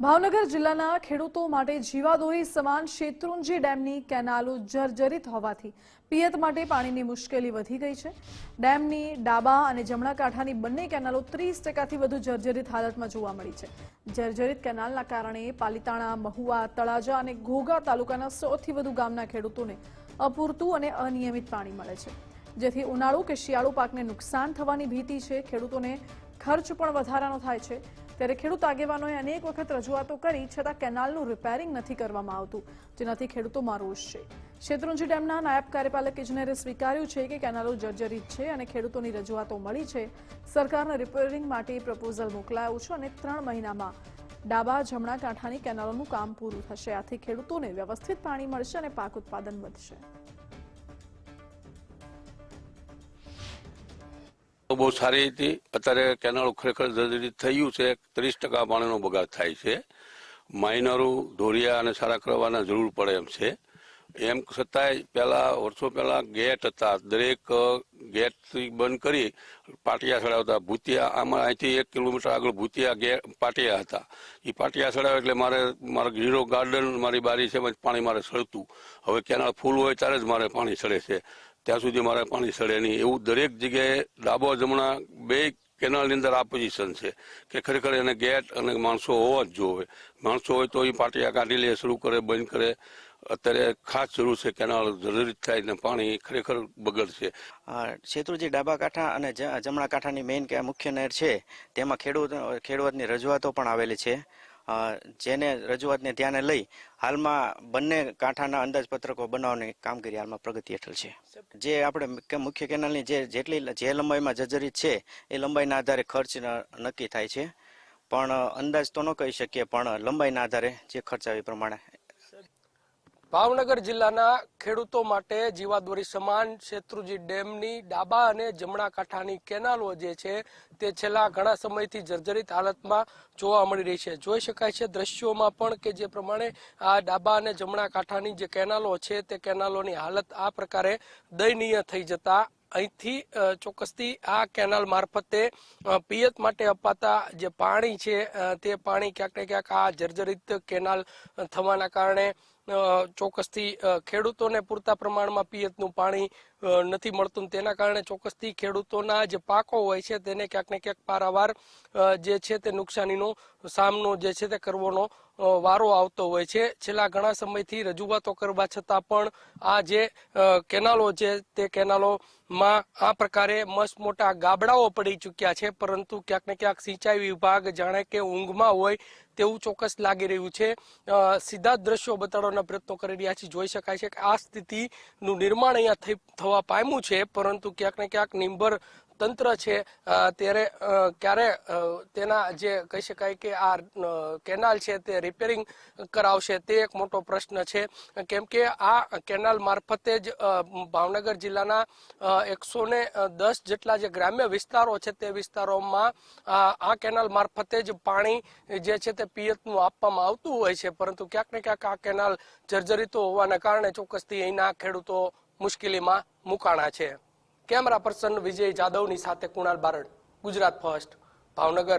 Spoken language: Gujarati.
ભાવનગર જિલ્લાના ખેડૂતો માટે જીવાદોરી સમાન શેત્રુંજી ડેમની કેનાલો જર્જરિત હોવાથી પિયત માટે પાણીની મુશ્કેલી વધી ગઈ છે। ડેમની ડાબા અને જમણા કાંઠાની બંને કેનાલો 30%થી વધુ જર્જરિત હાલતમાં જોવા મળી છે। જર્જરિત કેનાલના કારણે પાલીતાણા, મહુવા, તળાજા અને ઘોઘા તાલુકાના 100થી વધુ ગામના ખેડૂતોને અપૂરતું અને અનિયમિત પાણી મળે છે, જેથી ઉનાળુ કે શિયાળુ પાકને નુકસાન થવાની ભીતિ છે। ખેડૂતોને ખર્ચ પણ વધારાનો થાય છે, ત્યારે ખેડૂત આગેવાનોએ અનેક વખત રજૂઆતો કરી છતાં કેનાલનું રિપેરિંગ નથી કરવામાં આવતું, જેનાથી ખેડૂતોમાં રોષ છે। શેત્રુંજી ડેમના નાયબ કાર્યપાલક ઇજનેરે સ્વીકાર્યું છે કે કેનાલો જર્જરિત છે અને ખેડૂતોની રજૂઆતો મળી છે। સરકારને રિપેરિંગ માટે પ્રપોઝલ મોકલાયું છે અને 3 મહિનામાં ડાબા જમણા કાંઠાની કેનાલોનું કામ પૂરું થશે। આથી ખેડૂતોને વ્યવસ્થિત પાણી મળશે અને પાક ઉત્પાદન વધશે। બહુ સારી હતી। અત્યારે કેનાલ ખરેખર જર્જરિત થયું છે। 30% પાણીનો બગાડ થાય છે। માઇનરો ધોરિયા અને સારા કરવાના જરૂર પડે એમ છે। એમ છતાંય પહેલા વર્ષો પહેલા ગેટ હતા, દરેક ગેટ બંધ કરી પાટિયા ચડાવતા। ભૂતિયા આમાં અહીંથી 1 કિલોમીટર આગળ ભૂતિયા પાટિયા હતા, એ પાટિયા ચડાવે એટલે મારે હીરો ગાર્ડન મારી બારી છે પાણી મારે સળતું। હવે કેનાલ ફૂલ હોય ત્યારે જ મારે પાણી સળે છે, ત્યાં સુધી મારે પાણી સળે નહીં। એવું દરેક જગ્યાએ ડાબો જમણા બે કેનાલની અંદર આ પોઝિશન છે કે ખરેખર એને ગેટ અને માણસો હોવા જ જોઈએ। માણસો હોય તો એ પાટિયા કાઢી લે, શરૂ કરે, બંધ કરે। અત્યારે ખાસ જરૂર છે કેનાલ જર્જરિત થાય ને પાણી ખરેખર બગડશે। શેત્રુંજી ડાબા કાંઠા અને જમણા કાંઠાની મેઇન કે મુખ્ય નહેર છે, તેમાં ખેડૂતની રજૂઆતો પણ આવેલી છે, જેને રજૂઆતને ધ્યાને લઈ હાલમાં બંને કાંઠાના અંદાજપત્રકો બનાવવાની કામગીરી હાલમાં પ્રગતિ હેઠળ છે। જે આપણે મુખ્ય કેનાલની જે લંબાઈમાં જર્જરિત છે એ લંબાઈના આધારે ખર્ચ નક્કી થાય છે, પણ અંદાજ તો ન કહી શકીએ, પણ લંબાઈના આધારે જે ખર્ચ આવે એ પ્રમાણે। ભાવનગર જિલ્લાના ખેડૂતો માટે જીવાદોરી સમાન શેત્રુંજી ડેમની ડાબા અને જમણા કાંઠાની કેનાલો જે છે તે છેલ્લા ઘણા સમયથી જર્જરિત હાલતમાં જોવા મળી રહી છે। જોઈ શકાય છે દ્રશ્યોમાં પણ કે જે પ્રમાણે આ ડાબા અને જમણા કાંઠાની જે કેનાલો છે તે કેનાલોની હાલત આ પ્રકારે દયનીય થઈ જતા અહીંથી ચોક્કસથી આ કેનાલ મારફતે પિયત માટે અપાતા જે પાણી છે તે પાણી ક્યાંક ને ક્યાંક આ જર્જરિત કેનાલ થવાના કારણે ચોક્કસથી ખેડૂતોને પૂરતા પ્રમાણમાં પિયતનું પાણી નથી મળતું। તેના કારણે ચોક્કસથી ખેડૂતોના જે પાકો હોય છે તેને ક્યાંક ને ક્યાંક પારાવાર જે છે તે નુકસાનીનો સામનો જે છે તે કરવાનો વારો આવતો હોય છે। છેલ્લા ઘણા સમયથી રજૂઆતો કરવા છતાં પણ આ જે કેનાલો છે તે કેનાલોમાં આ પ્રકારે મસ્ત મોટા ગાબડાઓ પડી ચૂક્યા છે, પરંતુ ક્યાંક ને ક્યાંક સિંચાઈ વિભાગ જાણે કે ઊંઘમાં હોય તેવું ચોક્કસ લાગી રહ્યું છે। સીધા દ્રશ્યો બતાડવાના પ્રયત્નો કરી રહ્યા છીએ। જોઈ શકાય છે કે આ સ્થિતિનું નિર્માણ અહીંયા થવા પામ્યું છે, પરંતુ ક્યાંક ને ક્યાંક નિંભર તંત્ર છે ત્યારે ક્યારે તેના જે કહી શકાય કે આ કેનાલ છે તે રિપેરિંગ કરાવશે તે એક મોટો પ્રશ્ન છે, કેમ કે આ કેનાલ મારફતે જ ભાવનગર જિલ્લાના 110 જેટલા જે ગ્રામ્ય વિસ્તારો છે તે વિસ્તારોમાં આ કેનાલ મારફતે જ પાણી જે છે તે પિયતનું આપવામાં આવતું હોય છે, પરંતુ ક્યાંક ને ક્યાંક આ કેનાલ જર્જરિત હોવાના કારણે ચોક્કસથી અહીંના ખેડૂતો મુશ્કેલીમાં મુકાણા છે। કેમેરા પર્સન વિજય જાદવની સાથે કુણાલ બારડ, ગુજરાત ફર્સ્ટ, ભાવનગર।